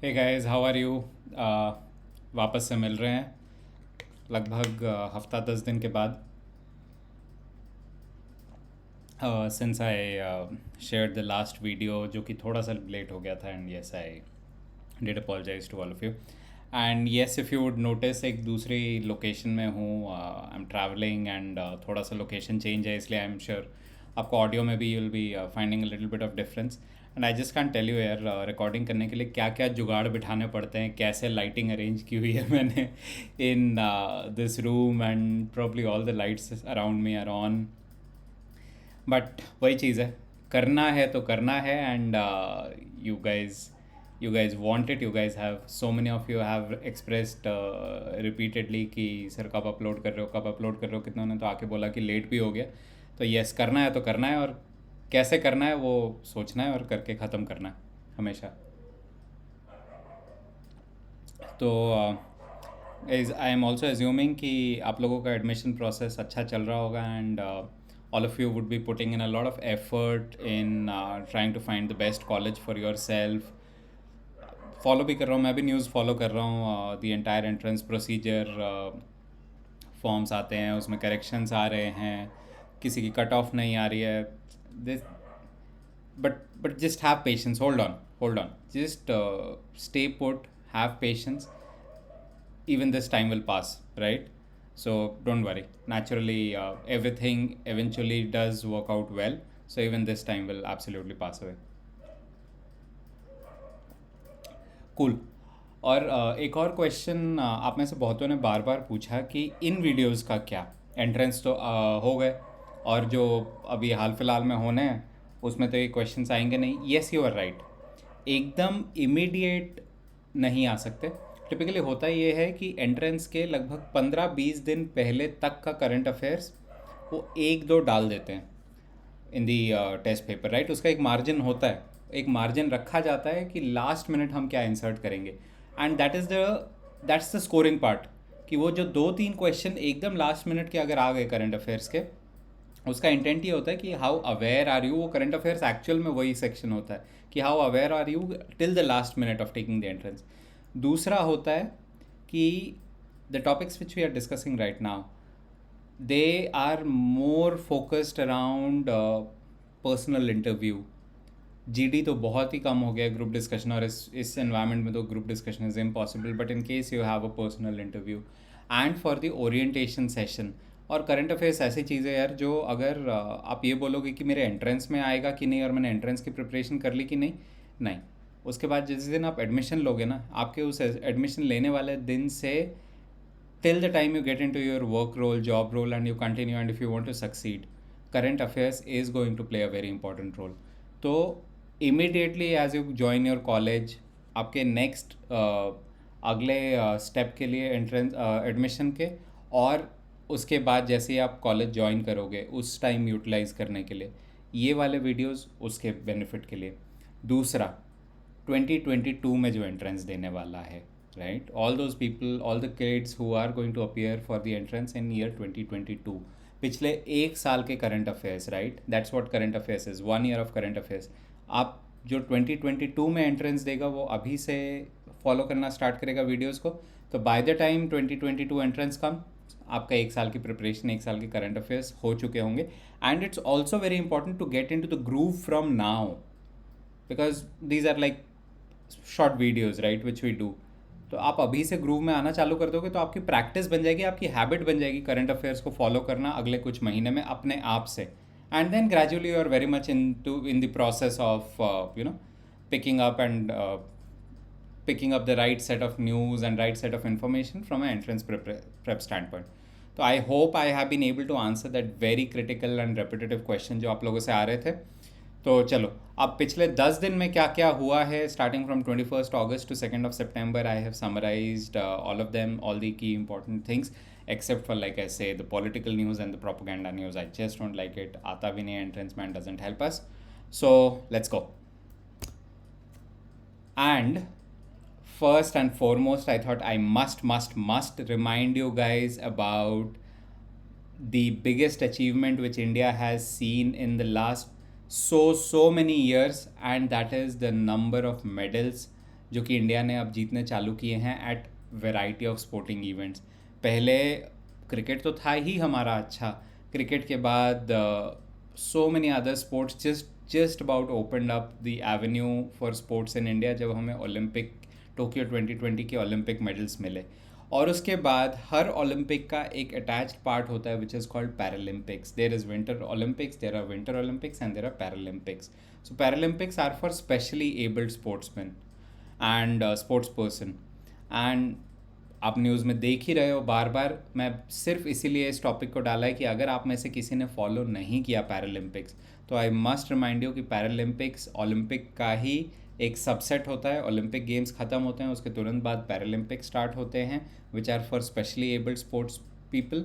Hey guys, how are you? वापस से मिल रहे हैं लगभग हफ्ता 10 दिन के बाद since I shared the last video जो कि थोड़ा सा लेट हो गया था and yes I did apologise to all of you and yes if you would notice एक दूसरी लोकेशन में हूँ। आई एम ट्रैवलिंग एंड थोड़ा सा लोकेशन चेंज है, इसलिए आई एम श्योर आपको ऑडियो में भी you will be finding a little bit of difference. And I just can tell you यार, रिकॉर्डिंग करने के लिए क्या क्या जुगाड़ बिठाने पड़ते हैं, कैसे लाइटिंग अरेंज की हुई है मैंने in this room and probably all the lights around me are on. But वही चीज़ है, करना है तो करना है and you guys want it. You guys have, so many of you have expressed repeatedly कि सर कब अपलोड कर रहे हो, कब अपलोड कर रहे हो। कितनों ने तो आके बोला कि लेट भी हो गया। तो यस, करना है तो करना है, और कैसे करना है वो सोचना है और करके ख़त्म करना है हमेशा। तो आई एम ऑल्सो एज्यूमिंग कि आप लोगों का एडमिशन प्रोसेस अच्छा चल रहा होगा and all of you would be putting in a lot of effort in trying to find the best college for yourself. Follow भी कर रहा हूँ, मैं भी न्यूज़ फॉलो कर रहा हूँ। The entire entrance procedure, forms आते हैं उसमें करेक्शंस आ रहे हैं, किसी की कट ऑफ नहीं आ रही है। This but just have patience. Hold on, just stay put, have patience. Even this time will pass, right? So don't worry, naturally everything eventually does work out well. So even this time will absolutely pass away. Cool. और एक और question आप में से बहुतों ने बार बार पूछा कि इन वीडियोस का क्या। एंट्रेंस तो हो गए, और जो अभी हाल फिलहाल में होने हैं उसमें तो ये क्वेश्चंस आएंगे नहीं। येस, यू आर राइट, एकदम इमीडिएट नहीं आ सकते। टिपिकली होता ये है कि एंट्रेंस के लगभग 15-20 दिन पहले तक का करंट अफेयर्स वो एक दो डाल देते हैं इन दी टेस्ट पेपर, राइट। उसका एक मार्जिन होता है, एक मार्जिन रखा जाता है कि लास्ट मिनट हम क्या इंसर्ट करेंगे, and that's the scoring part. कि वो जो 2-3 क्वेश्चन एकदम लास्ट मिनट के अगर आ गए करंट अफेयर्स के, उसका इंटेंट ये होता है कि हाउ अवेयर आर यू। वो करंट अफेयर्स एक्चुअल में वही सेक्शन होता है कि how aware are you till the last minute of taking the entrance. दूसरा होता है कि the topics which we are discussing right now, they are more focused around personal interview. GD तो बहुत ही कम हो गया ग्रुप डिस्कशन, और इस एनवायरनमेंट में तो group discussion is impossible. But in case you have a personal interview and for the orientation session. और current affairs ऐसी चीज़ है यार, जो अगर आप ये बोलोगे कि मेरे एंट्रेंस में आएगा कि नहीं और मैंने एंट्रेंस की प्रिपरेशन कर ली कि नहीं, नहीं। उसके बाद जिस दिन आप एडमिशन लोगे ना, आपके उस एडमिशन लेने वाले दिन से till the time you get into your work role, job role, and you continue, and if you want to succeed, current affairs is going to play a very important role. तो immediately as you join your college, आपके next अगले step के लिए entrance admission के, और उसके बाद जैसे ही आप कॉलेज ज्वाइन करोगे उस टाइम यूटिलाइज़ करने के लिए ये वाले वीडियोस उसके बेनिफिट के लिए। दूसरा, 2022 में जो एंट्रेंस देने वाला है, right, all those people, all the kids who are going to appear for the entrance in year 2022, पिछले एक साल के current affairs, right, that's what current affairs is, 1 year of current affairs. आप जो 2022 में एंट्रेंस देगा वो अभी से फॉलो करना स्टार्ट करेगा वीडियोस को, तो बाय द टाइम 2022 एंट्रेंस कम, आपका एक साल की प्रिपरेशन, एक साल के करंट अफेयर्स हो चुके होंगे। And it's also very important to get into the groove from now, because these are like short videos, right, which we do. तो आप अभी से ग्रूव में आना चालू कर दोगे तो आपकी प्रैक्टिस बन जाएगी, आपकी हैबिट बन जाएगी करंट अफेयर्स को फॉलो करना अगले कुछ महीने में अपने आप से। And then gradually you are very much in the process of picking up and picking up the right set of news and right set of information from an entrance prep standpoint. तो I hope I have been able to answer that very critical and repetitive question जो आप लोगों से आ रहे थे। तो चलो, अब पिछले 10 दिन में क्या क्या हुआ है, स्टार्टिंग फ्रॉम 21 अगस्त टू 2 सितंबर, I have summarised all of them, all the key important things, except for like I say the political news and the propaganda news. I just don't like it, आता भी नहीं, entrance man doesn't help us. So let's go. And first and foremost, I thought I must remind you guys about the biggest achievement which India has seen in the last so many years, and that is the number of medals जो कि India ने अब जीतने चालू किए हैं at variety of sporting events. पहले cricket तो था ही हमारा अच्छा, क्रिकेट के बाद so many other sports just about opened up the avenue for sports in India जब हमें ओलंपिक टोक्यो 2020 के ओलंपिक मेडल्स मिले। और उसके बाद हर ओलंपिक का एक अटैच्ड पार्ट होता है which is called Paralympics. There is winter Olympics, there are winter Olympics and there are Paralympics. So Paralympics are for specially abled sportsman and sports person. And आप news में देख ही रहे हो बार बार, मैं सिर्फ इसीलिए इस टॉपिक को डाला है कि अगर आप में से किसी ने फॉलो नहीं किया पैरालंपिक्स, तो आई मस्ट रिमाइंड यू कि पैरालंपिक्स ओलंपिक का ही एक सबसेट होता है। ओलंपिक गेम्स ख़त्म होते हैं, उसके तुरंत बाद पैरालंपिक स्टार्ट होते हैं which are for specially abled sports people,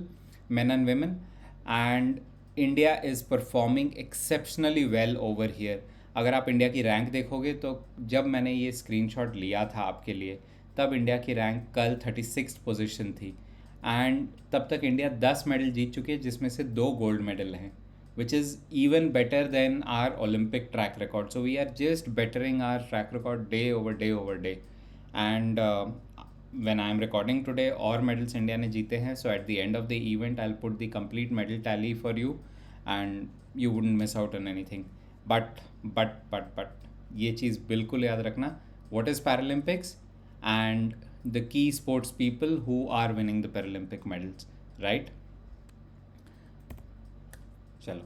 men and women. And India is performing exceptionally well over here. अगर आप इंडिया की रैंक देखोगे तो जब मैंने ये स्क्रीनशॉट लिया था आपके लिए, तब इंडिया की रैंक कल 36 पोजीशन थी। एंड तब तक इंडिया 10 मेडल जीत चुकी है, जिसमें से 2 गोल्ड मेडल हैं, which is even better than our Olympic track record. So we are just bettering our track record day over day over day. And when I am recording today, और medals India ने जीते हैं. So at the end of the event, I'll put the complete medal tally for you, and you wouldn't miss out on anything. But ये चीज़ बिल्कुल याद रखना. What is Paralympics? And the key sports people who are winning the Paralympic medals, right? Chalo.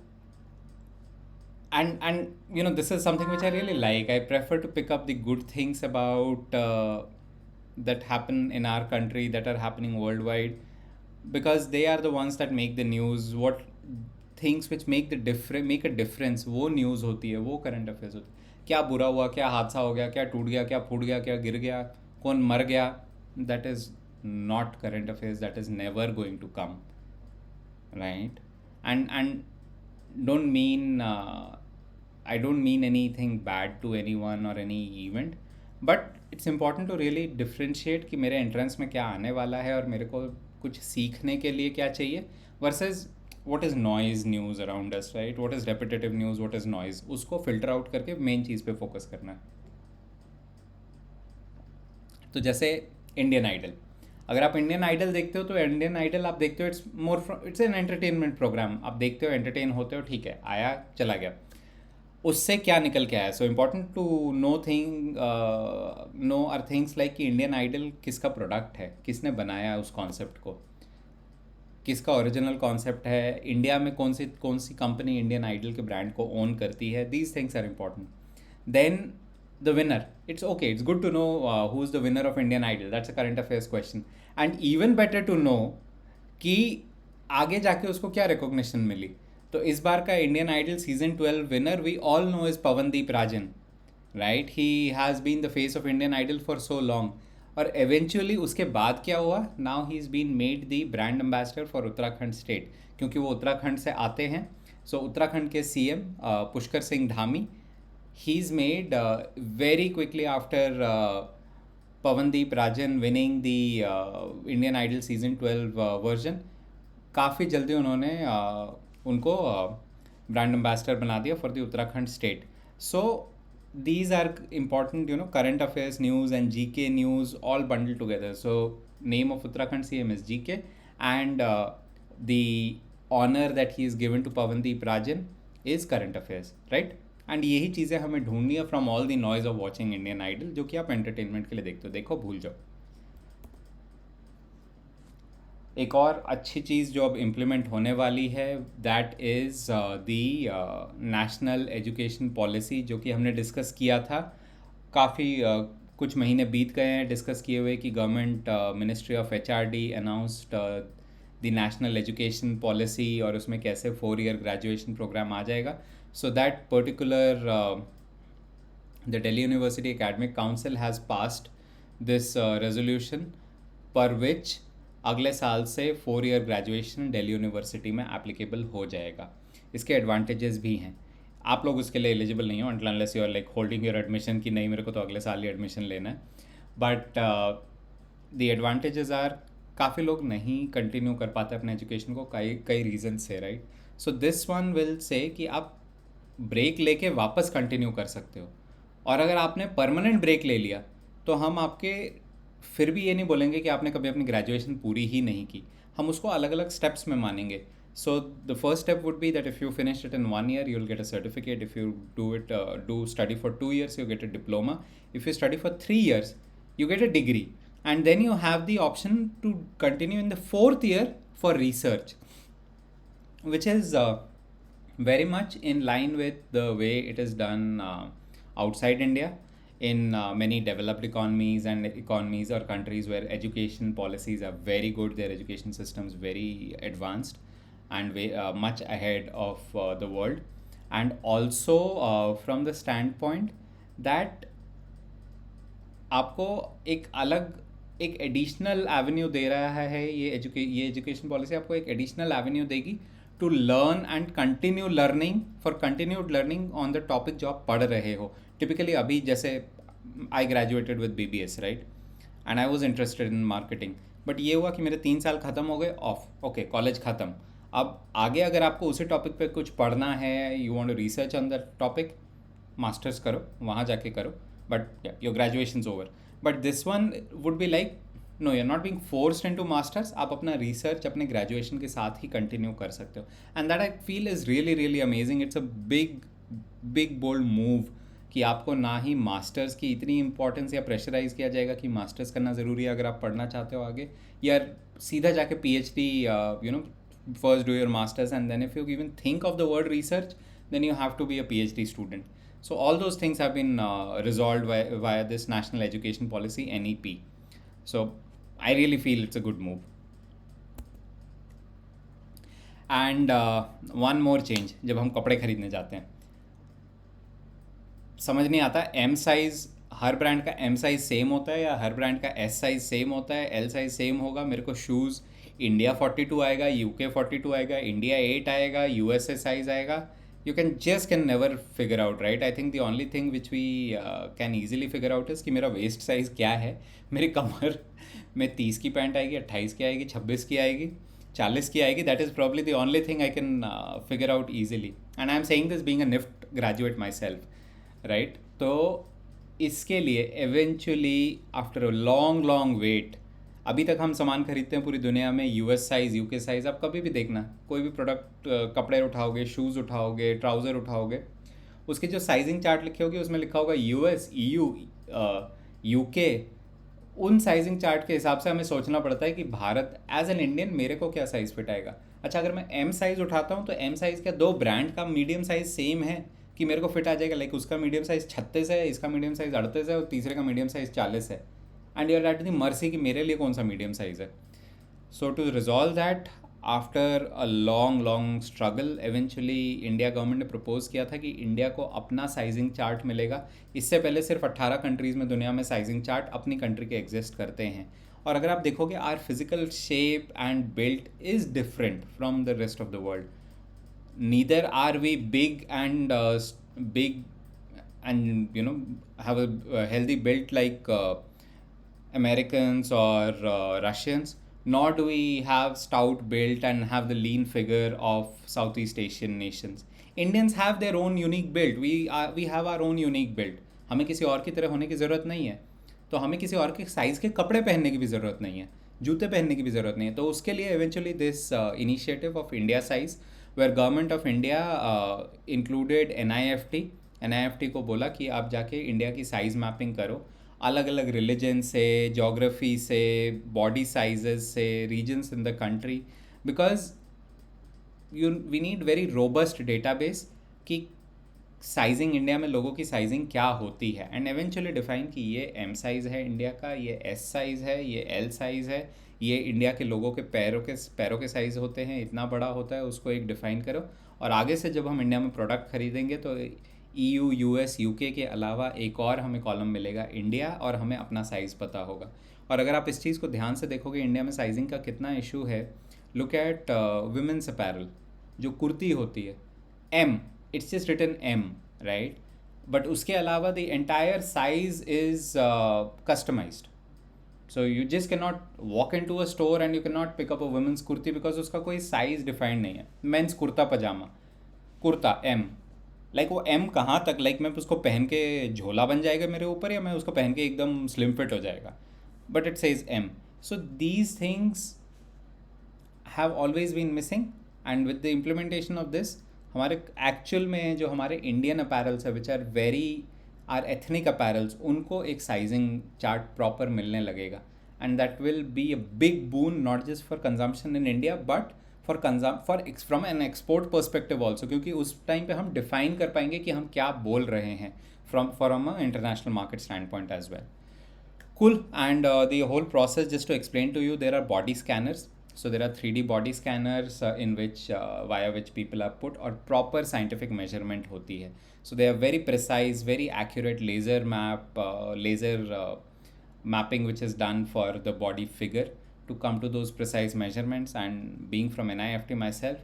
And you know, this is something which I really like. I prefer to pick up the good things about that happen in our country, that are happening worldwide, because they are the ones that make the news. What things which make a difference, वो news होती है, वो current affairs होती है। क्या बुरा हुआ, क्या हादसा हो गया, क्या टूट गया, क्या फूट गया, क्या गिर गया, कौन मर गया, that is not current affairs. That is never going to come, right? And don't mean I don't mean anything bad to anyone or any event, but it's important to really differentiate कि मेरे entrance में क्या आने वाला है और मेरे को कुछ सीखने के लिए क्या चाहिए, versus what is noise news around us, right? What is repetitive news, what is noise, उसको फिल्टर आउट करके मेन चीज़ पे फोकस करना है। तो जैसे इंडियन आइडल, अगर आप इंडियन आइडल देखते हो तो इंडियन आइडल आप देखते हो इट्स एन एंटरटेनमेंट प्रोग्राम। आप देखते हो, एंटरटेन होते हो, ठीक है, आया चला गया। उससे क्या निकल के आया? So important to know are things like कि इंडियन आइडल किसका प्रोडक्ट है, किसने बनाया उस कॉन्सेप्ट को, किसका ओरिजिनल कॉन्सेप्ट है, इंडिया में कौन सी कंपनी इंडियन आइडल के ब्रांड को ओन करती है। These things are important. Then the winner, it's okay, it's good to know who's the winner of Indian Idol. That's a current affairs question. And even better to know कि आगे जाके उसको क्या recognition मिली। तो इस बार का Indian Idol season 12 winner we all know is Pawandeep Rajan, right? He has been the face of Indian Idol for so long. और एवेंचुअली उसके बाद क्या हुआ? Now he is been made the brand ambassador for Uttarakhand state, क्योंकि वो उत्तराखंड से आते हैं। सो उत्तराखंड के CM Pushkar Singh Dhami, he's made very quickly after Pavandeep Rajan winning the Indian Idol season 12 version, काफ़ी जल्दी उन्होंने उनको ब्रांड एम्बेसडर बना दिया for the Uttarakhand state. So these are important, you know, current affairs news and GK news all bundled together. So name of Uttarakhand CM is GK, and the honor that he is given to Pavandeep Rajan is current affairs, right? And यही चीज़ें हमें ढूंढनी है from all the noise of watching Indian Idol, जो कि आप entertainment के लिए देखते हो। देखो, भूल जाओ। एक और अच्छी चीज़ जो अब इम्प्लीमेंट होने वाली है, that is the national education policy, जो कि हमने डिस्कस किया था। काफ़ी कुछ महीने बीत गए हैं डिस्कस किए हुए कि government ministry of HRD announced the national education policy, और उसमें कैसे 4 ईयर ग्रेजुएशन प्रोग्राम आ जाएगा। So that particular, the Delhi University Academic Council has passed this resolution, पर which अगले साल से 4 ईयर ग्रेजुएशन दिल्ली यूनिवर्सिटी में एप्लीकेबल हो जाएगा। इसके एडवांटेजेस भी हैं। आप लोग उसके लिए एलिजिबल नहीं हो until unless you are like holding your admission कि नहीं, मेरे को तो अगले साल ही एडमिशन लेना है। बट द एडवांटेजेस आर, काफ़ी लोग नहीं कंटिन्यू कर पाते अपने एजुकेशन को कई रीजन से, right? So this one will say कि आप ब्रेक लेके वापस कंटिन्यू कर सकते हो। और अगर आपने परमानेंट ब्रेक ले लिया तो हम आपके फिर भी ये नहीं बोलेंगे कि आपने कभी अपनी ग्रेजुएशन पूरी ही नहीं की, हम उसको अलग अलग स्टेप्स में मानेंगे. So the first step would be that if you finish it in 1 year you will get a certificate. If you do study for 2 years you get a diploma. If you study for 3 years you get a degree, and then you have the option to continue in the fourth year for research, which is very much in line with the way it is done outside India in many developed economies and economies or countries where education policies are very good, their education systems very advanced and much ahead of the world. And also from the standpoint that आपको एक अलग एक additional Avenue दे रहा है, ये education policy आपको एक additional avenue देगी to learn and continue learning, for continued learning on the topic जो आप पढ़ रहे हो. टिपिकली अभी जैसे I graduated with BBS, right, and I was interested in marketing, but ये हुआ कि मेरे 3 साल ख़त्म हो गए ऑफ, ओके कॉलेज ख़त्म. अब आगे अगर आपको उसी टॉपिक पे कुछ पढ़ना है, you want to research on that topic, masters करो, वहाँ जाके करो, but yeah, your graduation's over. But this one would be like, no, you're not being forced into masters. आप अपना research अपने graduation के साथ ही continue कर सकते हो. And that I feel is really really amazing. It's a big bold move कि आपको ना ही मास्टर्स की इतनी इंपॉर्टेंस या प्रेशराइज किया जाएगा कि मास्टर्स करना ज़रूरी है अगर आप पढ़ना चाहते हो आगे, या सीधा जाके PhD, first do your masters and then if you even think of the word research then you have to be a PhD student. So all those things have been resolved via this National Education Policy, NEP. So I really feel it's a good move. And one more change, जब हम कपड़े खरीदने जाते हैं, समझ नहीं आता M size, हर brand का M साइज़ सेम होता है या हर ब्रांड का S साइज़ सेम होता है, L साइज़ सेम होगा. मेरे को शूज़ इंडिया 42 आएगा, UK 42 आएगा, इंडिया 8 आएगा, USA साइज़ आएगा. You can never figure out, right? I think the only thing which we can easily figure out is कि मेरा वेस्ट साइज़ क्या है. मेरी कमर में 30 की पैंट आएगी, 28 की आएगी, 26 की आएगी, 40 की आएगी. That is probably the only thing I can figure out easily. And I am saying this being a NIFT graduate myself, right? तो इसके लिए eventually after a long wait, अभी तक हम सामान खरीदते हैं पूरी दुनिया में US साइज़, UK साइज़. आप कभी भी देखना, कोई भी प्रोडक्ट, कपड़े उठाओगे, शूज़ उठाओगे, ट्राउज़र उठाओगे, उसकी जो साइजिंग चार्ट लिखी होगी उसमें लिखा होगा US, EU, UK. उन साइजिंग चार्ट के हिसाब से हमें सोचना पड़ता है कि भारत एज एन इंडियन मेरे को क्या साइज़ फिट आएगा. अच्छा, अगर मैं M साइज़ उठाता हूँ तो M साइज़ क्या 2 ब्रांड का मीडियम साइज़ सेम है कि मेरे को फिट आ जाएगा? लाइक उसका मीडियम साइज़ 36 है, इसका मीडियम साइज़ 38 है और तीसरे का मीडियम साइज़ 40 है. And you are at the mercy कि मेरे लिए कौन सा मीडियम साइज़ है. So to resolve that, after a long struggle, eventually India government ने प्रपोज किया था कि इंडिया को अपना साइजिंग चार्ट मिलेगा. इससे पहले सिर्फ 18 कंट्रीज़ में दुनिया में साइजिंग चार्ट अपनी कंट्री के एग्जिस्ट करते हैं. और अगर आप देखोगे, our physical shape and built is different from the rest of the world. Neither are we big and have a healthy build like Americans or Russians, nor do we have stout build and have the lean figure of Southeast Asian nations. Indians have their own unique build. We have our own unique build. हमें किसी और की तरह होने की ज़रूरत नहीं है. तो हमें किसी और के साइज़ के कपड़े पहनने की भी ज़रूरत नहीं है, जूते पहनने की भी ज़रूरत नहीं है. तो उसके लिए eventually this initiative of India size, where government of India included NIFT को बोला कि आप जाके इंडिया की साइज़ मैपिंग करो, अलग अलग रिलीजन से, जोग्राफी से, बॉडी साइजेस से, regions in the country, because we need very robust database कि साइजिंग इंडिया में लोगों की साइजिंग क्या होती है, एंड एवेंचुअली डिफाइन कि ये M साइज़ है इंडिया का, ये S साइज़ है, ये L साइज़ है, ये इंडिया के लोगों के पैरों के साइज़ होते हैं, इतना बड़ा होता है, उसको एक डिफ़ाइन करो. और आगे से जब हम इंडिया में प्रोडक्ट खरीदेंगे तो EU, US, UK के अलावा एक और हमें कॉलम मिलेगा इंडिया, और हमें अपना साइज़ पता होगा. और अगर आप इस चीज़ को ध्यान से देखोगे, इंडिया में साइजिंग का कितना इशू है. लुक एट वुमेन्स अपैरल, जो कुर्ती होती है M, it's just written M, right, but उसके अलावा the entire size is customized. So you just can not walk in to a store and you can not pick up a women's kurti because उसका कोई size defined नहीं है. Men's kurta pajama, kurta M, like वो M कहाँ तक, like मैं उसको पहन के झोला बन जाएगा मेरे ऊपर, या मैं उसको पहन के एकदम स्लिम फिट हो जाएगा, but it says M. So these things have always been missing, and with the implementation of this हमारे एक्चुअल में जो हमारे इंडियन अपैरल्स है which are very are ethnic apparels, उनको एक साइजिंग चार्ट प्रॉपर मिलने लगेगा, and that will be a big boon not just for consumption in India but for from an export perspective also, क्योंकि उस time पे हम define कर पाएंगे कि हम क्या बोल रहे हैं from a international market standpoint as well. Cool. And the whole process, just to explain to you, there are body scanners. So there are 3D body scanners in which via which people are put, or proper scientific measurement hoti hai. So they are very precise, very accurate laser mapping which is done for the body figure to come to those precise measurements. And being from NIFT myself,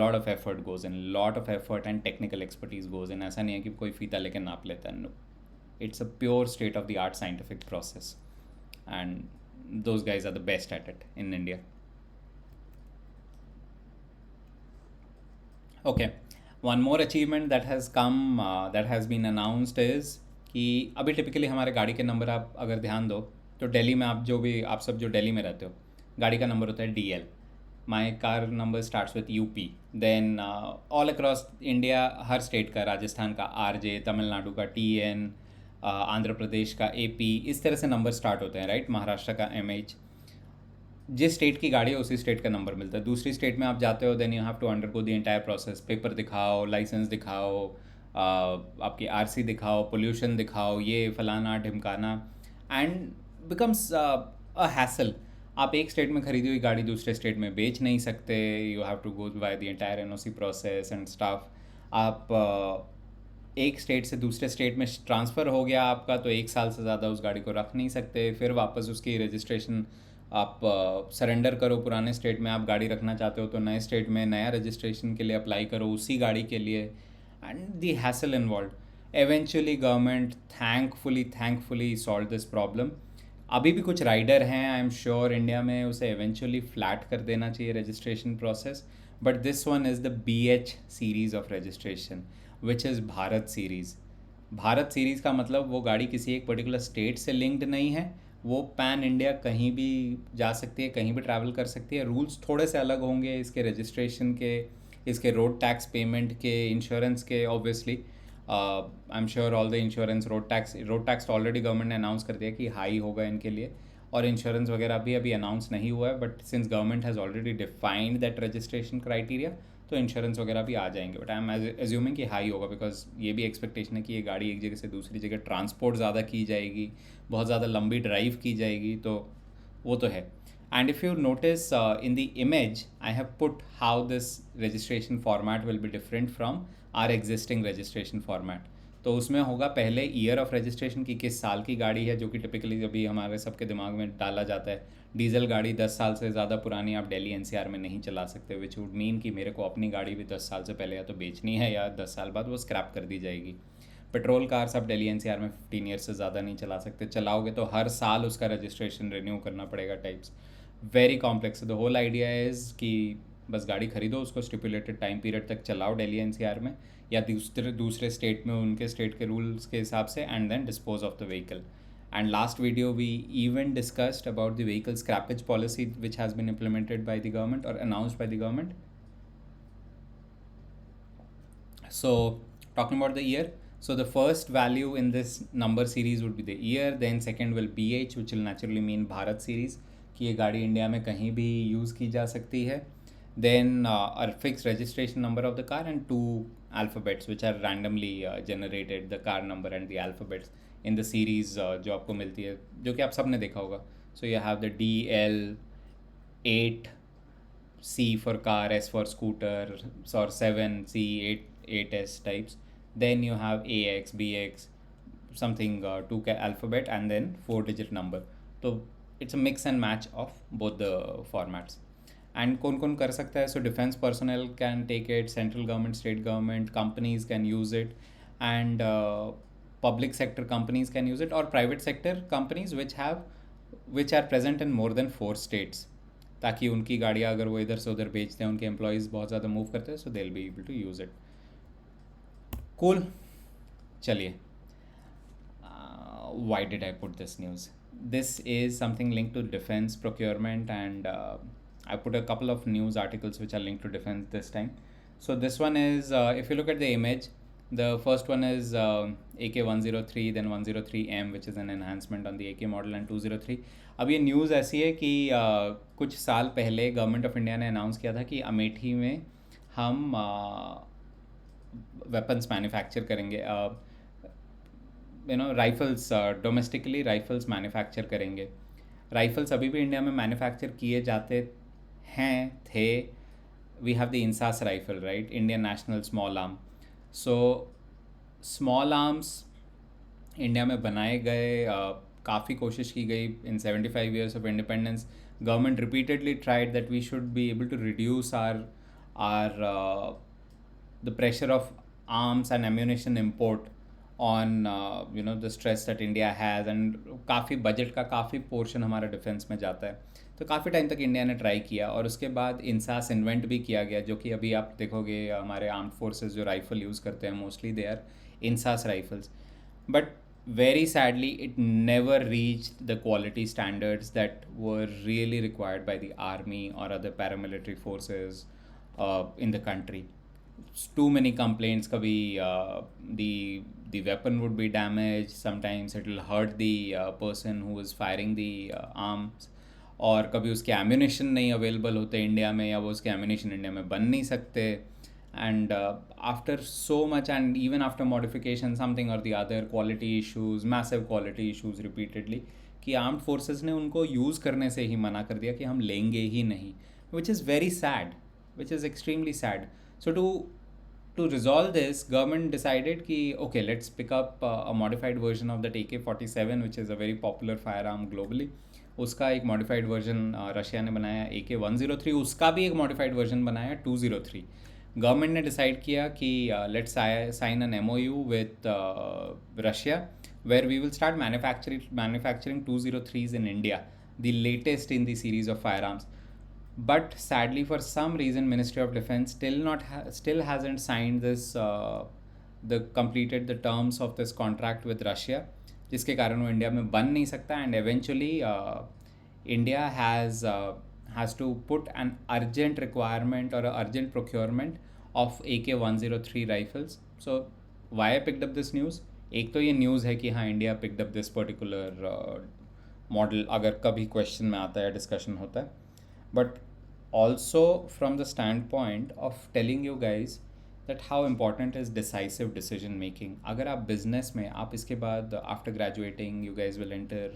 lot of effort goes in, lot of effort and technical expertise goes in. ऐसा नहीं है कि कोई फीता लेके नाप लेता है, no. It's a pure state of the art scientific process, and those guys are the best at it in India. Okay, one more achievement that has come, that has been announced is कि अभी typically हमारे गाड़ी के number आप अगर ध्यान दो तो दिल्ली में आप सब जो दिल्ली में रहते हो, गाड़ी का नंबर होता है DL. My car number starts with UP. Then all across India हर स्टेट का, राजस्थान का RJ, तमिलनाडु का TN, आंध्र प्रदेश का AP, इस तरह से नंबर स्टार्ट होते हैं, राइट. महाराष्ट्र का MH. जिस स्टेट की गाड़ी है उसी स्टेट का नंबर मिलता है. दूसरी स्टेट में आप जाते हो, then you have to undergo the entire process. Paper दिखाओ, लाइसेंस दिखाओ, आपकी RC दिखाओ, पोल्यूशन दिखाओ, ये फलाना ढिमकाना, एंड बिकम्स अ हैसल. आप एक स्टेट में खरीदी हुई गाड़ी दूसरे स्टेट में बेच नहीं सकते. You have to go by the entire NOC process and stuff. आप एक स्टेट से दूसरे स्टेट में ट्रांसफ़र हो गया आपका, तो 1 साल से ज़्यादा उस गाड़ी को रख नहीं सकते. फिर वापस उसकी रजिस्ट्रेशन आप सरेंडर करो. पुराने स्टेट में आप गाड़ी रखना चाहते हो तो नए स्टेट में नया रजिस्ट्रेशन के लिए अप्लाई करो उसी गाड़ी के लिए, and the hassle involve. Eventually government thankfully solve this problem. अभी भी कुछ राइडर हैं, आई एम श्योर इंडिया में, उसे एवेंचुअली फ्लैट कर देना चाहिए registration process. But this one is the BH series of registration which is Bharat series. Bharat series का मतलब वो गाड़ी किसी एक पर्टिकुलर स्टेट से लिंक्ड नहीं है, वो पैन इंडिया कहीं भी जा सकती है, कहीं भी ट्रैवल कर सकती है. रूल्स थोड़े से अलग होंगे इसके रजिस्ट्रेशन के, इसके रोड टैक्स पेमेंट के, इंश्योरेंस के. Obviously I am sure all the insurance, road tax already government ने अनाउंस कर दिया कि हाई होगा इनके लिए, और इंश्योरेंस वगैरह भी अभी अनाउंस नहीं हुआ है. But since government has already defined that registration criteria, तो इंश्योरेंस वगैरह भी आ जाएंगे. बट आई एम एज्यूमिंग कि हाई होगा, बिकॉज ये भी एक्सपेक्टेशन है कि ये गाड़ी एक जगह से दूसरी जगह ट्रांसपोर्ट ज़्यादा की जाएगी, बहुत ज़्यादा लंबी ड्राइव की जाएगी, तो वो तो है. And if you notice in the image I have put how this registration format will be different from our existing registration format. तो उसमें होगा पहले ईयर ऑफ रजिस्ट्रेशन की, किस साल की गाड़ी है, जो कि टिपिकली अभी हमारे सबके दिमाग में डाला जाता है. डीजल गाड़ी 10 साल से ज़्यादा पुरानी आप दिल्ली NCR में नहीं चला सकते, विच वुड मीन कि मेरे को अपनी गाड़ी भी 10 साल से पहले या तो बेचनी है या 10 साल बाद वो स्क्रैप कर दी जाएगी. पेट्रोल कार्स आप दिल्ली NCR में 15 ईयर्स से ज़्यादा नहीं चला सकते. चलाओगे तो हर साल उसका रजिस्ट्रेशन रिन्यू करना पड़ेगा types. Very complex. The whole idea is कि बस गाड़ी खरीदो, उसको स्टिपुलेटेड टाइम पीरियड तक चलाओ दिल्ली NCR में या दूसरे स्टेट में उनके स्टेट के रूल्स के हिसाब से, and then dispose of the vehicle. And last video we even discussed about the vehicle scrappage policy which has been implemented by the government or announced by the government. So talking about the year, so the first value in this number series would be the year, then second will BH which will naturally mean Bharat series कि ये गाड़ी India में कहीं भी use की जा सकती है. Then a fixed registration number of the car and 2 alphabets which are randomly generated, the car number and the alphabets in the series जो आपको मिलती है, जो कि आप सब ने देखा होगा. So you have the DL 8, C for car, S for scooter, or 7, C, 8S types. Then you have AX, BX, something 2 alphabet and then 4-digit number. So it's a mix and match of both the formats. And कौन कौन कर सकता है? So defense personnel can take it, central government, state government, companies can use it, and public sector companies can use it, or private sector companies which are present in more than 4 states, ताकि उनकी गाड़ियाँ अगर वो इधर से उधर बेचते हैं, उनके एम्प्लॉयज़ बहुत ज़्यादा मूव करते हैं, so they'll be able to use it. Cool चलिए. Why did I put this news? This is something linked to defense procurement, and I put a couple of news articles which are linked to defense this time. So this one is, if you look at the image, the first one is AK-103, then 103M, which is an enhancement on the AK model, and 203. अब ये news ऐसी है कि कुछ साल पहले government of India ने announce किया था कि अमेठी में हम वेपन्स मैन्युफैक्चर करेंगे, राइफल्स, डोमेस्टिकली राइफल्स मैन्युफैक्चर करेंगे. राइफल्स अभी भी इंडिया में मैन्युफैक्चर किए जाते थे. We have the INSAS rifle, right, Indian national small arm. So small arms India में बनाए गए, काफ़ी कोशिश की गई in 75 years of independence. Government repeatedly tried that we should be able to reduce our the pressure of arms and ammunition import on the stress that India has, and काफ़ी budget का काफ़ी पोर्शन हमारा defence में जाता है. तो काफ़ी time तक इंडिया ने ट्राई किया, और उसके बाद इंसास इन्वेंट भी किया गया, जो कि अभी आप देखोगे हमारे आर्म्ड फोर्सेस जो राइफल यूज़ करते हैं mostly they are INSAS rifles. But very sadly it never reached the quality standards that were really required by the army or other paramilitary forces in the country. Too many complaints, kabhi the weapon would be damaged, sometimes it will hurt the person who is firing the arms, और कभी उसके ammunition नहीं available होते India में, या वो उसके ammunition India में बन नहीं सकते. And after so much, and even after modification, something or the other, quality issues, massive quality issues repeatedly, कि आर्म्ड फोर्सेस ने उनको यूज़ करने से ही मना कर दिया कि हम लेंगे ही नहीं, which is very sad, which is extremely sad. So to resolve this, government decided कि okay, let's pick up a modified version of that AK-47, which is a very popular firearm globally. उसका एक modified version Russia ने बनाया, AK-103, उसका भी एक modified version बनाया 203. Government ने डिसाइड किया कि let's sign an MOU with Russia where we will start manufacturing 203s in India, the latest in the series of firearms. But sadly, for some reason, Ministry of Defense still hasn't signed this, completed the terms of this contract with Russia, जिसके कारण वो India में बन नहीं सकता. And eventually India has to put an urgent requirement or an urgent procurement of AK-103 rifles. So why I picked up this news? एक तो ये न्यूज़ है कि हाँ India picked up this particular model, अगर कभी क्वेश्चन में आता है, डिस्कशन होता है. But also from the standpoint of telling you guys that how important is decisive decision making. अगर आप बिजनेस में, आप इसके बाद after graduating you guys will enter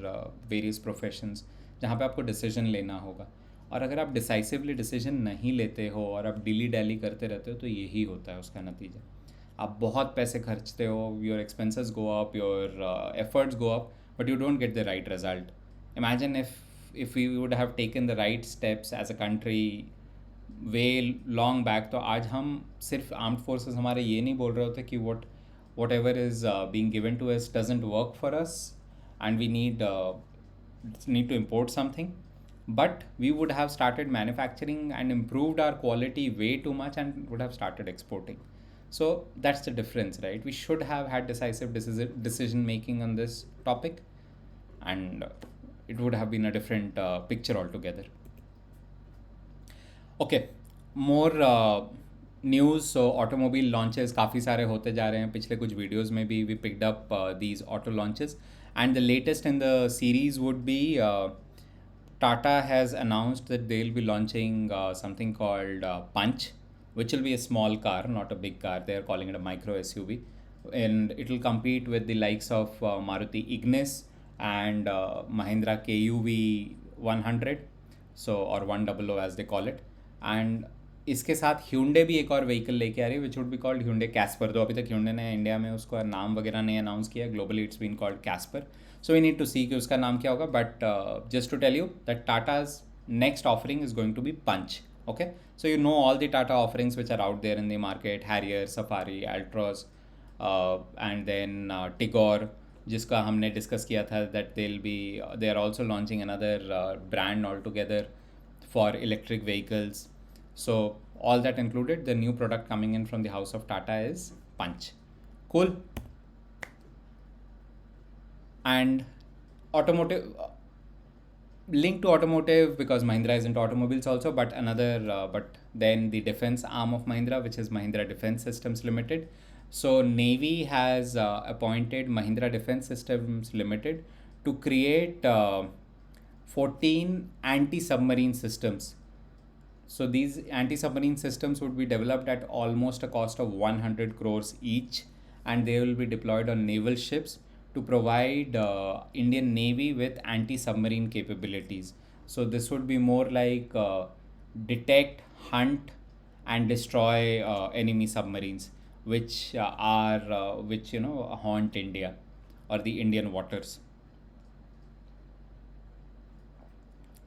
various professions जहाँ पे आपको डिसीजन लेना होगा, और अगर आप डिसाइसिवली डिसीजन नहीं लेते हो और आप डिली डैली करते रहते हो, तो यही होता है उसका नतीजा. आप बहुत पैसे खर्चते हो, your expenses go up, your efforts go up, but you don't get the right result. Imagine if we would have taken the right steps as a country way long back, तो आज हम सिर्फ आर्म्ड फोर्सेस हमारे ये नहीं बोल रहे होते कि whatever is being given to us doesn't work for us and we need to import something. But we would have started manufacturing and improved our quality way too much and would have started exporting. So that's the difference, right? We should have had decisive decision making on this topic, and it would have been a different picture altogether. Okay, more news. So automobile launches काफ़ी सारे होते जा रहे हैं. पिछले कुछ videos में भी we picked up these auto launches, and the latest in the series would be Tata has announced that they'll be launching something called Punch, which will be a small car, not a big car. They're calling it a micro SUV, and it will compete with the likes of Maruti Ignis and Mahindra KUV 100, so or 100 as they call it. And इसके साथ Hyundai भी एक और vehicle लेके आ रही है, which would be called Hyundai Casper. तो अभी तक Hyundai ने इंडिया में उसका नाम वगैरह नहीं अनाउंस किया. Globally it's been called Casper. So we need to see कि उसका नाम क्या होगा. But just to tell you that Tata's next offering is going to be Punch. Okay, so you know all the Tata offerings which are out there in the market: Harrier, Safari, Altroz, and then Tigor, जिसका हमने discuss किया था that they are also launching another brand altogether for electric vehicles. So all that included, the new product coming in from the house of Tata is Punch. Cool. And automotive, linked to automotive because Mahindra is into automobiles also, but but then the defense arm of Mahindra, which is Mahindra Defense Systems Limited. So Navy has appointed Mahindra Defense Systems Limited to create 14 anti-submarine systems. So these anti-submarine systems would be developed at almost a cost of 100 crores each, and they will be deployed on naval ships to provide Indian Navy with anti-submarine capabilities. So this would be more like detect, hunt, and destroy enemy submarines, which haunt India or the Indian waters.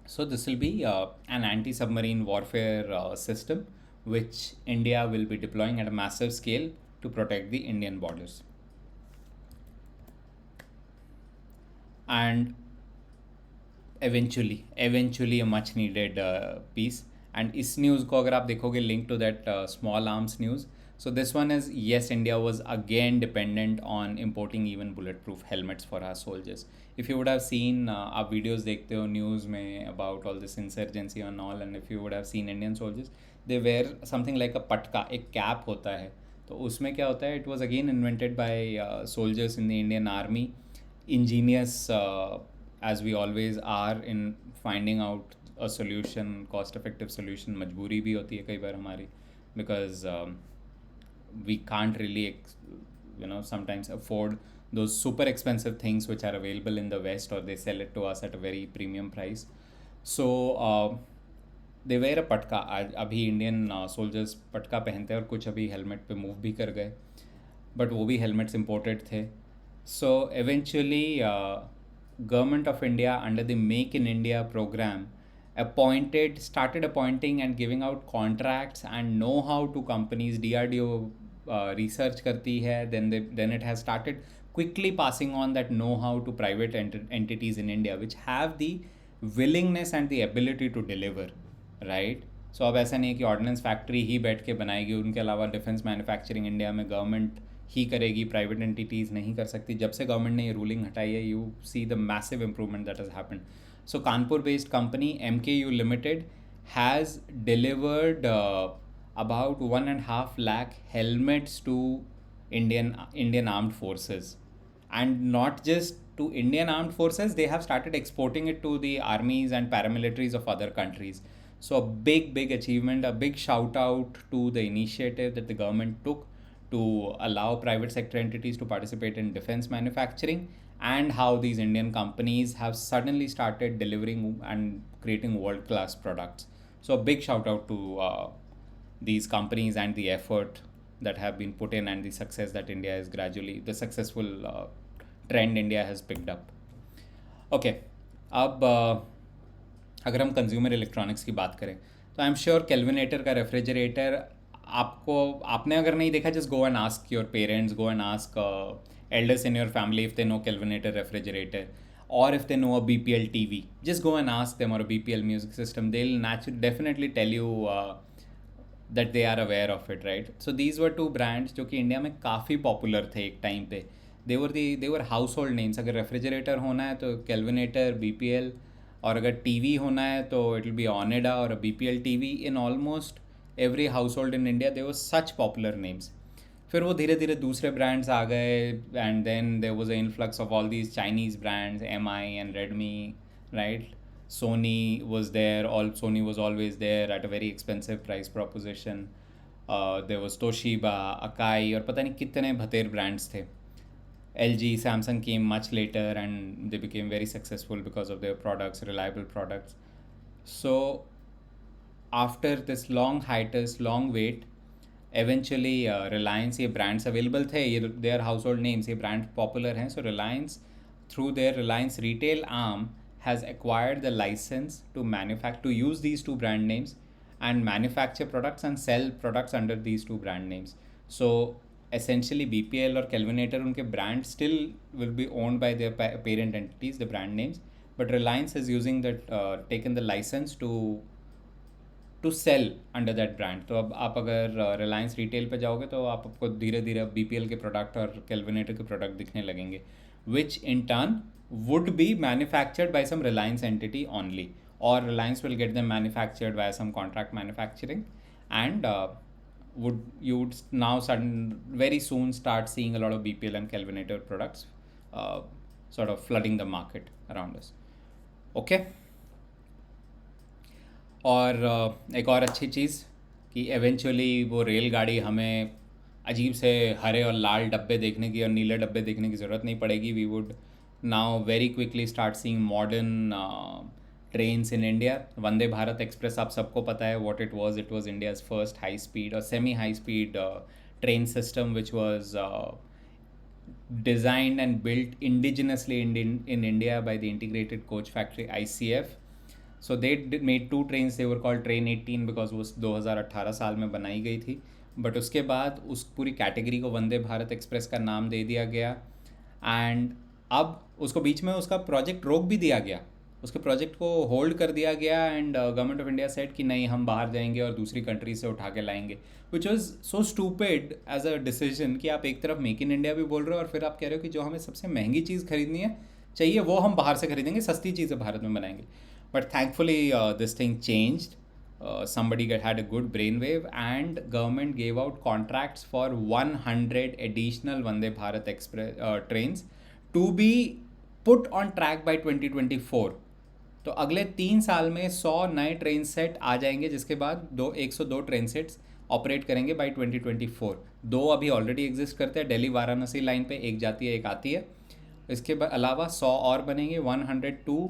So this will be an anti-submarine warfare system which India will be deploying at a massive scale to protect the Indian borders. And eventually a much needed piece. And इस news को अगर आप देखोगे link to that small arms news, so this one is, yes, India was again dependent on importing even bulletproof helmets for our soldiers. If you would have seen आप videos देखते हो news में about all this insurgency and all, and if you would have seen Indian soldiers, they wear something like a पटका, एक cap होता है. तो उसमें क्या होता है, it was again invented by soldiers in the Indian army, ingenious as we always are in finding out a solution, cost effective solution. मजबूरी भी होती है कई बार हमारी, because we can't really sometimes afford those super expensive things which are available in the West, or they sell it to us at a very premium price. So they wear a पटका. अभी Indian soldiers पटका पहनते हैं, और कुछ अभी helmet पे move भी कर गए, बट वो भी हेलमेट्स इम्पोर्टेड थे. So eventually government of India under the Make in India program started appointing and giving out contracts and know-how to companies. DRDO research करती है, then it has started quickly passing on that know-how to private entities in India which have the willingness and the ability to deliver, right? So अब ऐसा नहीं है कि ordnance factory ही बैठ के बनाएगी, उनके अलावा डिफेंस मैन्युफैक्चरिंग इंडिया में गवर्नमेंट ही करेगी, प्राइवेट एंटिटीज़ नहीं कर सकती. जब से गवर्नमेंट ने ये रूलिंग हटाई है, you see the massive improvement that has happened. So Kanpur based company MKU Limited has delivered about 1.5 lakh helmets to Indian armed forces, and not just to Indian armed forces, they have started exporting it to the armies and paramilitaries of other countries. So a big achievement, a big shout out to the initiative that the government took to allow private sector entities to participate in defense manufacturing, and how these Indian companies have suddenly started delivering and creating world-class products. So a big shout out to these companies and the effort that have been put in, and the success that India is gradually, the successful trend India has picked up. Okay, अब अगर हम consumer electronics की बात करें, तो आई am sure Kelvinator का refrigerator आपने अगर नहीं देखा, just go and ask your parents, go and ask elders in your family if they know Kelvinator refrigerator, or if they know a BPL TV. Just go and ask them, or a BPL music system. They'll definitely tell you that they are aware of it, right? So these were two brands जो कि India में काफ़ी popular थे एक time पे. they were household names. अगर refrigerator होना है तो केल्विनेटर, BPL, और अगर टीवी होना है तो it will be Onida or a BPL TV. In almost every household in India there were such popular names. फिर वो धीरे धीरे दूसरे ब्रांड्स आ गए, and then there was a influx of all these Chinese brands, MI and Redmi, right? Sony was there, Sony was always there at a very expensive price proposition. There was Toshiba, Akai, और पता नहीं कितने भतेर brands थे. LG, Samsung came much later, and they became very successful because of their products, reliable products. So after this long hiatus, long wait, eventually Reliance, ये brands available थे, ये they are household names, ये brand popular हैं. So Reliance, through their Reliance retail arm, has acquired the license to use these two brand names and manufacture products and sell products under these two brand names. So essentially BPL or Kelvinator, उनके brand still will be owned by their parent entities, the brand names, but Reliance is using that taken the license to to sell under that brand. तो अब आप अगर Reliance retail पे जाओगे तो आपको धीरे धीरे अब BPL के प्रोडक्ट और केल्विनेटर के प्रोडक्ट दिखने लगेंगे, which in turn would be manufactured by some Reliance entity only, or Reliance will get them manufactured via some contract manufacturing, and you would now very soon start seeing a lot of BPL and Kelvinator products sort of flooding the market around us. Okay. और एक और अच्छी चीज़ कि eventually वो रेलगाड़ी हमें अजीब से हरे और लाल डब्बे देखने की और नीले डब्बे देखने की ज़रूरत नहीं पड़ेगी. We would now very quickly start seeing modern trains in India. Vande Bharat Express आप सबको पता है what it was India's first high speed और semi high speed train system which was designed and built indigenously in India by the Integrated Coach Factory ICF. So they made two trains. They were called Train 18 because वो 2018 साल में बनाई गई थी. But उसके बाद उस पूरी कैटेगरी को वंदे भारत एक्सप्रेस का नाम दे दिया गया. एंड अब उसको बीच में उसका प्रोजेक्ट रोक भी दिया गया, उसके प्रोजेक्ट को होल्ड कर दिया गया. And government of India said कि नहीं, हम बाहर जाएंगे और दूसरी कंट्री से उठा के लाएंगे, which was so stupid as a decision कि आप एक तरफ मेक इन इंडिया भी बोल रहे हो और फिर आप कह रहे हो कि जो हमें सबसे महंगी चीज़ खरीदनी है चाहिए वो हम बाहर से खरीदेंगे, सस्ती चीज़ें भारत में बनाएंगे. But thankfully this thing changed. Somebody had a good brainwave and government gave out contracts for 100 additional Vande Bharat Express trains to be put on track by 2024. तो अगले 3 साल में 100 नए ट्रेन सेट आ जाएंगे, जिसके बाद 102 ट्रेन सेट्स ऑपरेट करेंगे bye 2024. 2 अभी ऑलरेडी एग्जिस्ट करते हैं, दिल्ली वाराणसी लाइन पे एक जाती है एक आती है. इसके अलावा 100 और बनेंगे. 102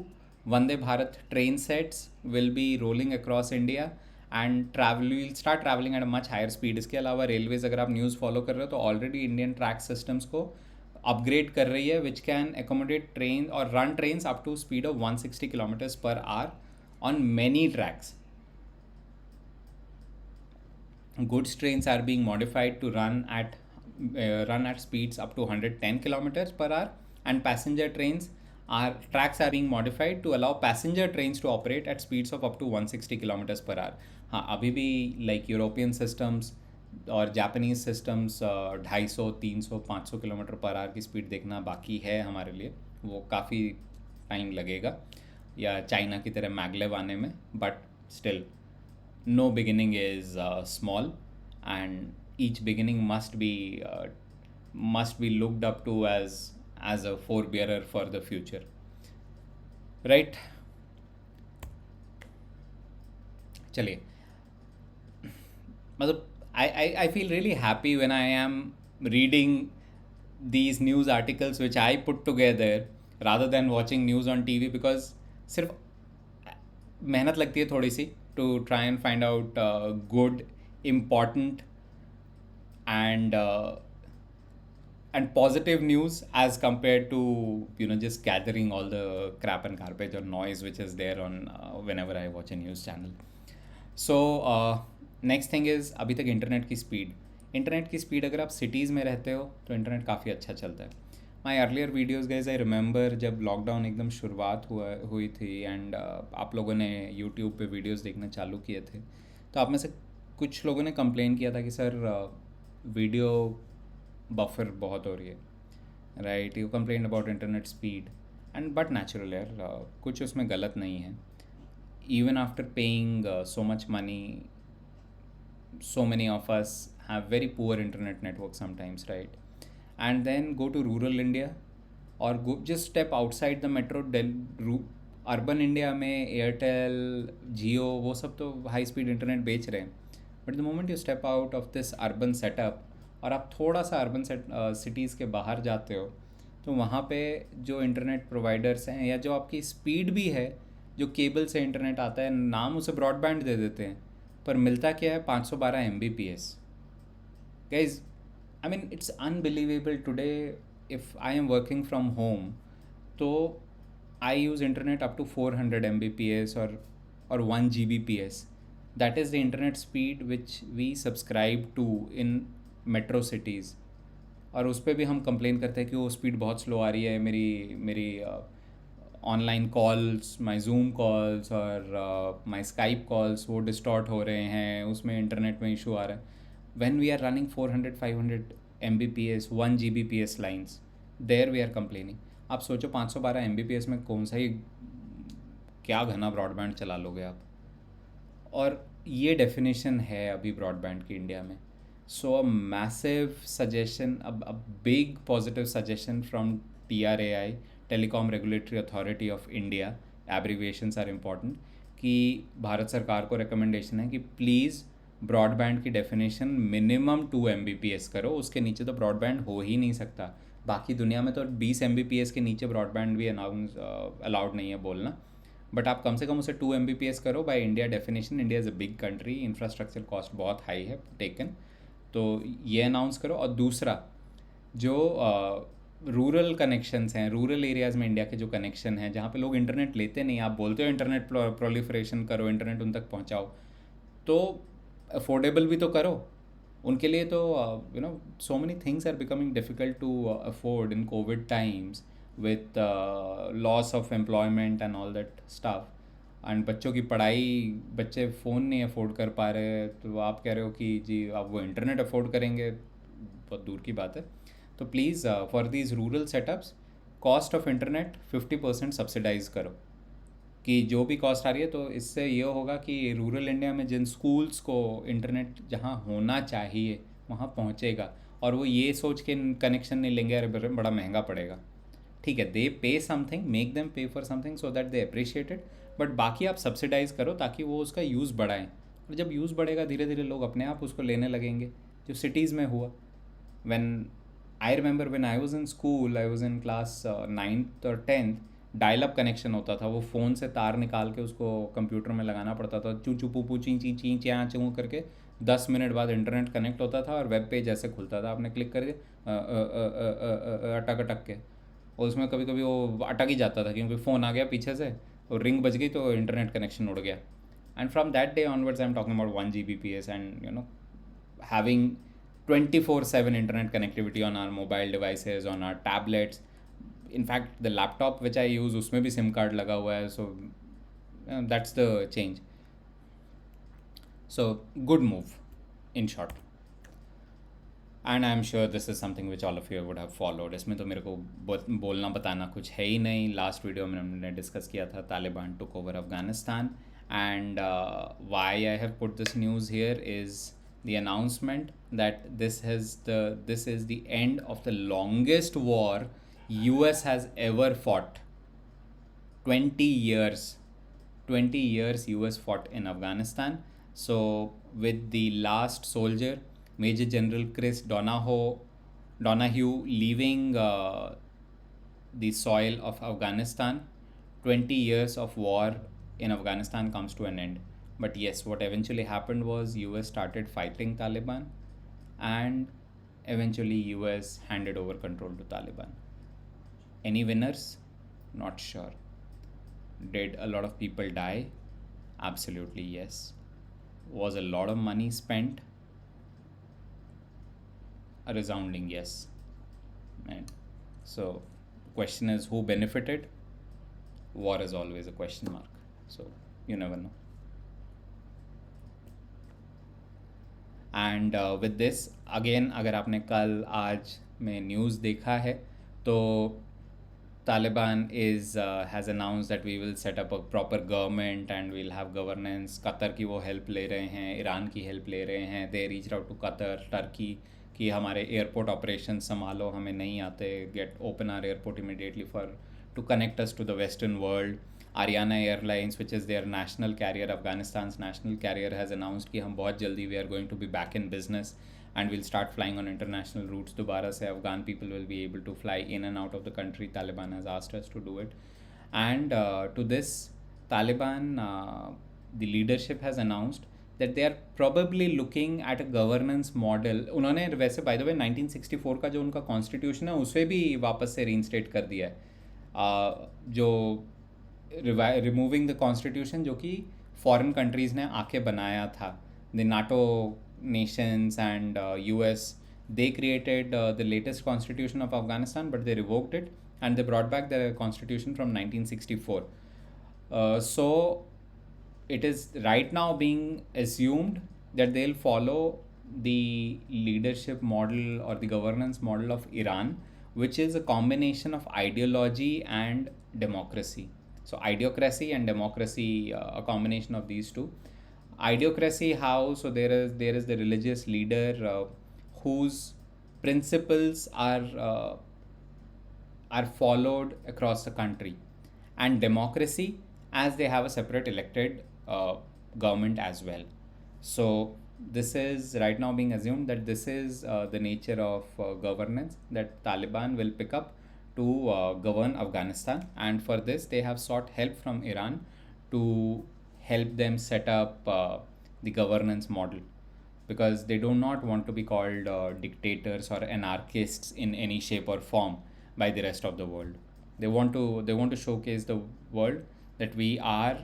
Vande Bharat train sets will be rolling across India and will start traveling at a much higher speed. इसके अलावा रेलवेज, अगर आप न्यूज़ फॉलो कर रहे हो तो ऑलरेडी इंडियन ट्रैक सिस्टम्स को अपग्रेड कर रही है, विच कैन एकोमोडेट ट्रेन और run trains up to speed of 160 kilometres per hour on many tracks. Goods trains are being modified to run at speeds up to 110 kilometers per hour, and passenger trains tracks are being modified to allow passenger trains to operate at speeds of up to 160 kilometers per hour. हाँ, अभी भी like European systems और Japanese systems 250, 300, 500 kilometre per hour की speed देखना बाकी है हमारे लिए. वो काफ़ी टाइम लगेगा, या चाइना की तरह मैगलेव आने में. But still, no beginning is small, and each beginning must be looked up to as a forebearer for the future, right? चलिए, मतलब I feel really happy when I am reading these news articles which I put together rather than watching news on TV, because सिर्फ मेहनत लगती है थोड़ी सी to try and find out good, important and positive news as compared to just gathering all the crap and garbage or noise which is there on whenever I watch a news channel. So next thing is, अभी तक internet की speed अगर आप cities में रहते हो तो internet काफ़ी अच्छा चलता है. My earlier videos guys, I remember जब लॉकडाउन एकदम शुरुआत हुई थी एंड आप लोगों ने यूट्यूब पे वीडियोज़ देखना चालू किए थे, तो आप में से कुछ लोगों ने कंप्लेन किया था कि सर वीडियो बफर बहुत हो रही है, right? You complain about internet speed and but natural यार, कुछ उसमें गलत नहीं है. Even after paying so much money, so many of us have very poor internet network sometimes, right? And then go to rural India or just step outside the metro. Urban India में Airtel, जियो, वो सब तो high speed internet बेच रहे हैं. But the moment you step out of this urban setup और आप थोड़ा सा अर्बन सिटीज़ के बाहर जाते हो, तो वहाँ पे जो इंटरनेट प्रोवाइडर्स हैं या जो आपकी स्पीड भी है, जो केबल से इंटरनेट आता है, नाम उसे ब्रॉडबैंड दे देते हैं, पर मिलता क्या है? 512 Mbps. Guys, I mean, it's unbelievable today. If I am working from home, so I use internet up to 400 Mbps or 1 Gbps. That is the internet speed which we subscribe to in metro cities. और उस पर भी हम complain करते हैं कि वो speed बहुत स्लो आ रही है, मेरी ऑनलाइन कॉल्स, माई जूम कॉल्स और माई स्काइप कॉल्स वो डिस्टॉर्ट हो रहे हैं, उसमें इंटरनेट में इशू आ रहा है. When we are running 400-500 Mbps 1 Gbps lines, there we are complaining. आप सोचो 512 Mbps में कौन सा ही क्या घना ब्रॉडबैंड चला लोगे आप. और ये डेफिनेशन है अभी ब्रॉडबैंड की इंडिया में. So a massive suggestion, a big positive suggestion from TRAI, telecom regulatory authority of India, abbreviations are important, कि भारत सरकार को रिकमेंडेशन है कि प्लीज़ ब्रॉडबैंड की डेफिनेशन मिनिमम 2 Mbps करो. उसके नीचे तो ब्रॉडबैंड हो ही नहीं सकता. बाकी दुनिया में तो 20 Mbps के नीचे ब्रॉडबैंड भी अलाउड नहीं है बोलना. बट आप कम से कम उसे 2 Mbps करो by India definition. India is a big country, infrastructure cost बहुत हाई है टेकन. तो ये अनाउंस करो. और दूसरा, जो रूरल कनेक्शंस हैं, रूरल एरियाज़ में इंडिया के जो कनेक्शन हैं जहाँ पे लोग इंटरनेट लेते नहीं, आप बोलते हो इंटरनेट प्रोलिफरेशन करो, इंटरनेट उन तक पहुँचाओ, तो अफोर्डेबल भी तो करो उनके लिए. तो so many things are becoming difficult to afford in COVID times with loss of employment and all that stuff. And बच्चों की पढ़ाई, बच्चे फ़ोन नहीं अफोर्ड कर पा रहे, तो आप कह रहे हो कि जी आप वो इंटरनेट अफोर्ड करेंगे, बहुत दूर की बात है. तो please for these rural setups, cost of internet 50% subsidise करो. कि जो भी कॉस्ट आ रही है, तो इससे ये होगा कि रूरल इंडिया में जिन स्कूल्स को इंटरनेट जहाँ होना चाहिए वहाँ पहुँचेगा. और वो ये सोच के कनेक्शन नहीं लेंगे अरे बड़ा महंगा पड़ेगा. ठीक है, दे पे समथिंग, मेक देम पे for something so that they appreciate it. But बाकी आप सब्सिडाइज़ करो ताकि वो उसका यूज़ बढ़ाएं. और जब यूज़ बढ़ेगा धीरे धीरे लोग अपने आप उसको लेने लगेंगे, जो सिटीज़ में हुआ. When I remember when I was in school, I was in class 9th और 10th, डायल अप कनेक्शन होता था. वो फ़ोन से तार निकाल के उसको कंप्यूटर में लगाना पड़ता था. चू चू पू पू ची ची ची च्या चूँ करके 10 मिनट बाद इंटरनेट कनेक्ट होता था और वेब पेज ऐसे खुलता था. आपने क्लिक करके अटक अटक के, और उसमें कभी कभी वो अटक ही जाता था क्योंकि फ़ोन आ गया पीछे से और रिंग बज गई तो इंटरनेट कनेक्शन उड़ गया. And from that day onwards I am talking about 1 Gbps and having 24/7 internet connectivity on our mobile devices, on our tablets. In fact, the laptop which I use, उसमें भी SIM card लगा हुआ है. So that's the change. So good move, in short. And I am sure this is something which all of you would have followed. इसमें तो मेरे को बोलना बताना कुछ है ही नहीं. लास्ट वीडियो में हमने डिस्कस किया था Taliban took over Afghanistan. And why I have put this news here is the announcement that this is the end of the longest war US has ever fought. 20 years US fought in Afghanistan. So with the last soldier, Major General Chris Donahue leaving the soil of Afghanistan, 20 years of war in Afghanistan comes to an end. But yes, what eventually happened was US started fighting Taliban and eventually US handed over control to Taliban. Any winners? Not sure. Did a lot of people die? Absolutely yes. Was a lot of money spent? A resounding yes. And so question is, who benefited? War is always a question mark. So you never know. And with this again, अगर आपने कल आज में news देखा है तो Taliban has announce that we will set up a proper government and we'll have governance. Qatar की वो हेल्प ले रहे हैं, ईरान की हेल्प ले रहे हैं. They reach out to Qatar, Turkey कि हमारे एयरपोर्ट ऑपरेशन संभालो, हमें नहीं आते, get open our airport immediately for to connect us to the western world. Ariana Airlines, which is their national carrier, Afghanistan's national carrier, has announced कि हम बहुत जल्दी we are going to be back in business and we'll start flying on international routes. दोबारा से Afghan people will be able to fly in and out of the country. Taliban has asked us to do it. And to this, Taliban, the leadership has announced that they are probably looking at a governance model. उन्होंने वैसे by the way 1964 का जो उनका constitution है उसे भी वापस से reinstate कर दिया है. जो रिमूविंग द कॉन्स्टिट्यूशन जो कि फॉरेन कंट्रीज़ ने आके बनाया था. The NATO Nations and US, they created the latest constitution of Afghanistan but they revoked it and they brought back the constitution from 1964. So it is right now being assumed that they'll follow the leadership model or the governance model of Iran, which is a combination of ideology and democracy. So ideocracy and democracy, a combination of these two. Ideocracy, how? So there is the religious leader whose principles are followed across the country, and democracy, as they have a separate elected government as well. So this is right now being assumed that this is the nature of governance that Taliban will pick up to govern Afghanistan, and for this they have sought help from Iran to help them set up the governance model, because they do not want to be called dictators or anarchists in any shape or form by the rest of the world. They want to showcase the world that we are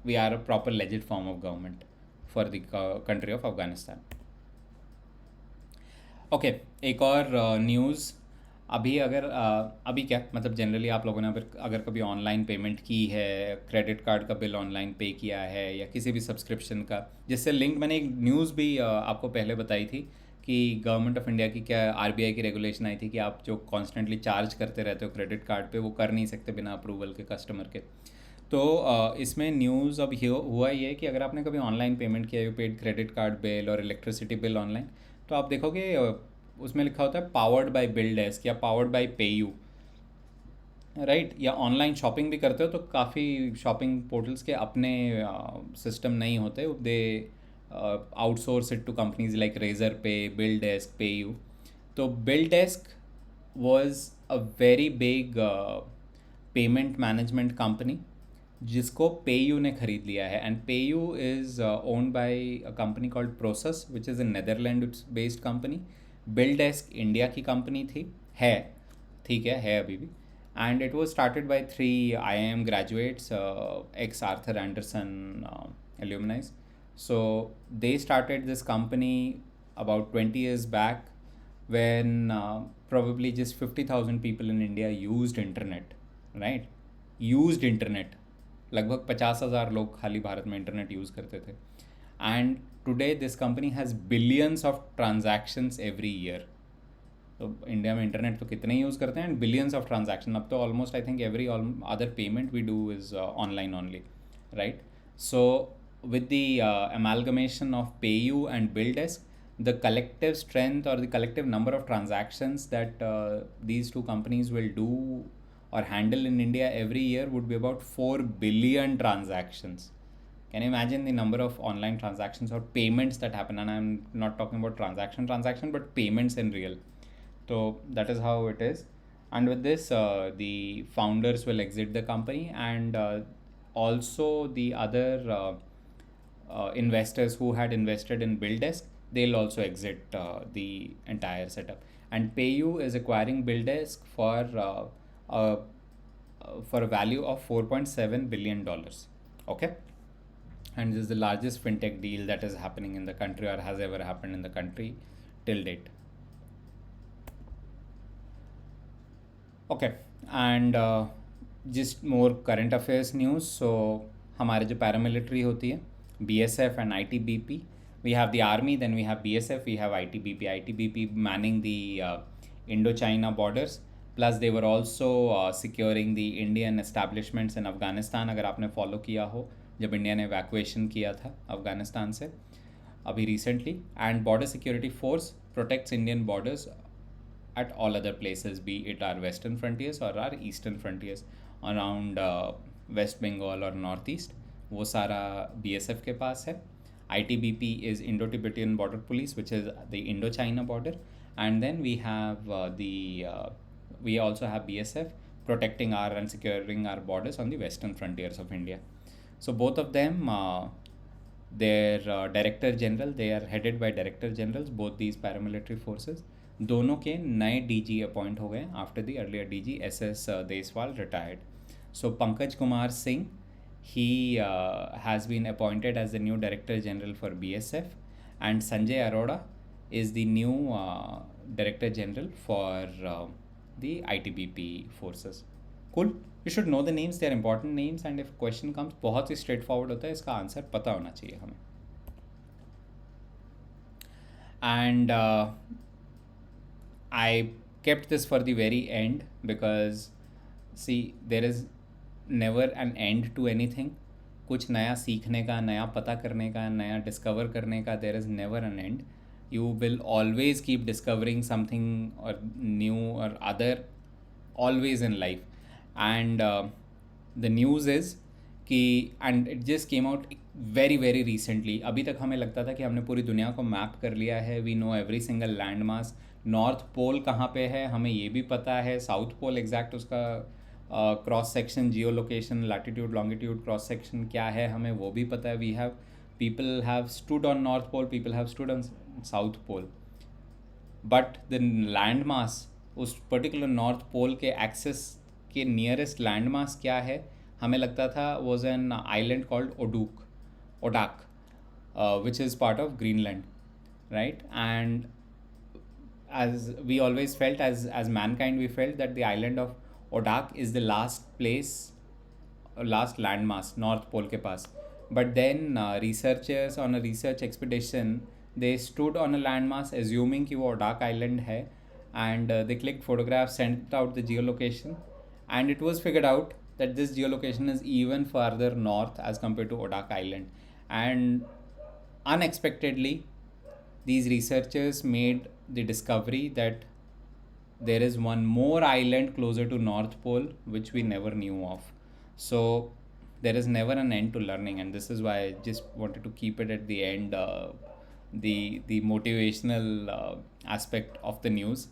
a proper legit form of government for the country of Afghanistan. Okay एक और news. अभी क्या मतलब generally आप लोगों ने अगर कभी ऑनलाइन पेमेंट की है, क्रेडिट कार्ड का बिल ऑनलाइन पे किया है या किसी भी सब्सक्रिप्शन का, जिससे लिंक मैंने एक न्यूज़ भी आपको पहले बताई थी कि गवर्नमेंट ऑफ इंडिया की क्या आरबीआई की रेगुलेशन आई थी कि आप जो कॉन्स्टेंटली चार्ज करते रहते हो क्रेडिट कार्ड पे, वो कर नहीं सकते बिना अप्रूवल के कस्टमर के। तो इसमें न्यूज़ अब हुआ ये कि अगर आपने कभी ऑनलाइन पेमेंट किया, you paid credit card bill और इलेक्ट्रिसिटी बिल ऑनलाइन, तो आप देखोगे उसमें लिखा होता है पावर्ड बाय बिल डेस्क या पावर्ड बाय पेयू, राइट। या ऑनलाइन शॉपिंग भी करते हो तो काफ़ी शॉपिंग पोर्टल्स के अपने सिस्टम नहीं होते, they outsource it to companies like Razorpay, BillDesk, PayU. तो BillDesk was a very big payment management company जिसको पेयू ने खरीद लिया है, and PayU is owned by a company called Prosus which is a Netherland based company. BillDesk India की company थी, है, ठीक है अभी भी, and it was started by 3 IIM graduates, ex Arthur Andersen alumni. So they started this company about 20 years back when probably just 50,000 people in India used internet, right? Used internet. लगभग 50,000 लोग खाली भारत में इंटरनेट यूज़ करते थे, and today this company has billions of transactions every year. तो India में internet तो कितने यूज़ करते हैं, एंड बिलियंस ऑफ ट्रांजैक्शन। अब तो almost I think every other payment we do is online only, right? So with the amalgamation of PayU and BillDesk, the collective strength or the collective number of transactions that these two companies will do or handle in India every year would be about 4 billion transactions. Can you imagine the number of online transactions or payments that happen? And I'm not talking about transaction, but payments in real. So that is how it is. And with this, the founders will exit the company, and also the other investors who had invested in BillDesk, they'll also exit the entire setup. And PayU is acquiring BillDesk for a value of $4.7 billion. Okay, and this is the largest fintech deal that is happening in the country or has ever happened in the country till date. Okay, and just more current affairs news. So हमारे जो paramilitary होती है, BSF and ITBP. We have the army, then we have BSF, we have ITBP. ITBP manning the Indo-China borders. Plus they were also securing the Indian establishments in Afghanistan. अगर आपने follow किया हो जब India ने evacuation किया था अफगानिस्तान से अभी recently. And border security force protects Indian borders at all other places, be it our western frontiers or our eastern frontiers around West Bengal or Northeast. वो सारा BSF के पास है. ITBP is Indo-Tibetan Border Police, which is the Indo-China border, and then we also have BSF protecting our and securing our borders on the western frontiers of India. So both of them, their Director General, they are headed by Director Generals, both these paramilitary forces. दोनों के नए DG appoint हो गए after the earlier DG SS Deswal retired. So Pankaj Kumar Singh, he has been appointed as the new Director General for BSF, and Sanjay Arora is the new Director General for the ITBP forces. Cool. You should know the names, they are important names, and if question comes, बहुत ही straight forward होता है, इसका answer पता होना चाहिए हमें. And I kept this for the very end because see, there is never an end to anything. कुछ नया सीखने का, नया पता करने का, नया डिस्कवर करने का, there is never an end. You will always keep discovering something or new or other always in life. And the news is कि and it just came out very very recently. अभी तक हमें लगता था कि हमने पूरी दुनिया को मैप कर लिया है. We know every single land mass. North pole कहाँ पे है हमें ये भी पता है. साउथ पोल एग्जैक्ट उसका cross section, geo location, latitude longitude cross section क्या है हमें वो भी पता है. We have people have stood on north pole, people have stood on south pole, but the land mass उस पर्टिकुलर नॉर्थ पोल के एक्सेस के नियरेस्ट लैंड मास क्या है हमें लगता था was an island called Odak, which is part of Greenland, right. And as we always felt, as mankind we felt that the island of Odak is the last place, last landmass north pole के पास. But then researchers on a research expedition they stood on a landmass assuming कि वो Odak island है, and they clicked photographs, sent out the geolocation, and it was figured out that this geolocation is even further north as compared to Odak island. And unexpectedly these researchers made the discovery that there is one more island closer to North Pole which we never knew of. So there is never an end to learning, and this is why I just wanted to keep it at the end, the motivational aspect of the news.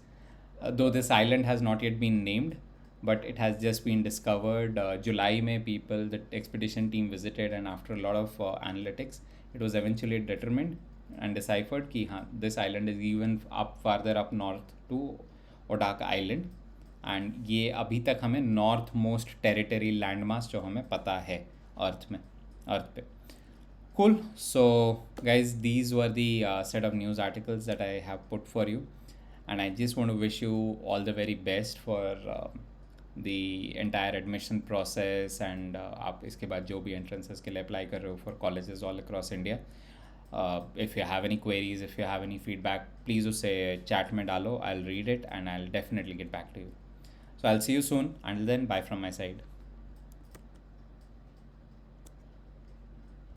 Though this island has not yet been named, but it has just been discovered. July में the expedition team visited, and after a lot of analytics, it was eventually determined and deciphered कि हाँ this island is even up farther up north to Odak Island, and ये अभी तक हमें north most territory land mass जो हमें पता है अर्थ पे. Cool. So guys, these were the set of news articles that I have put for you, and I just want to wish you all the very best for the entire admission process, and आप इसके बाद जो भी entrances के लिए apply कर रहे हो for colleges all across India. If you have any queries, if you have any feedback, please उसे chat में डालो. I'll read it and I'll definitely get back to you. So I'll see you soon. Until then, bye from my side.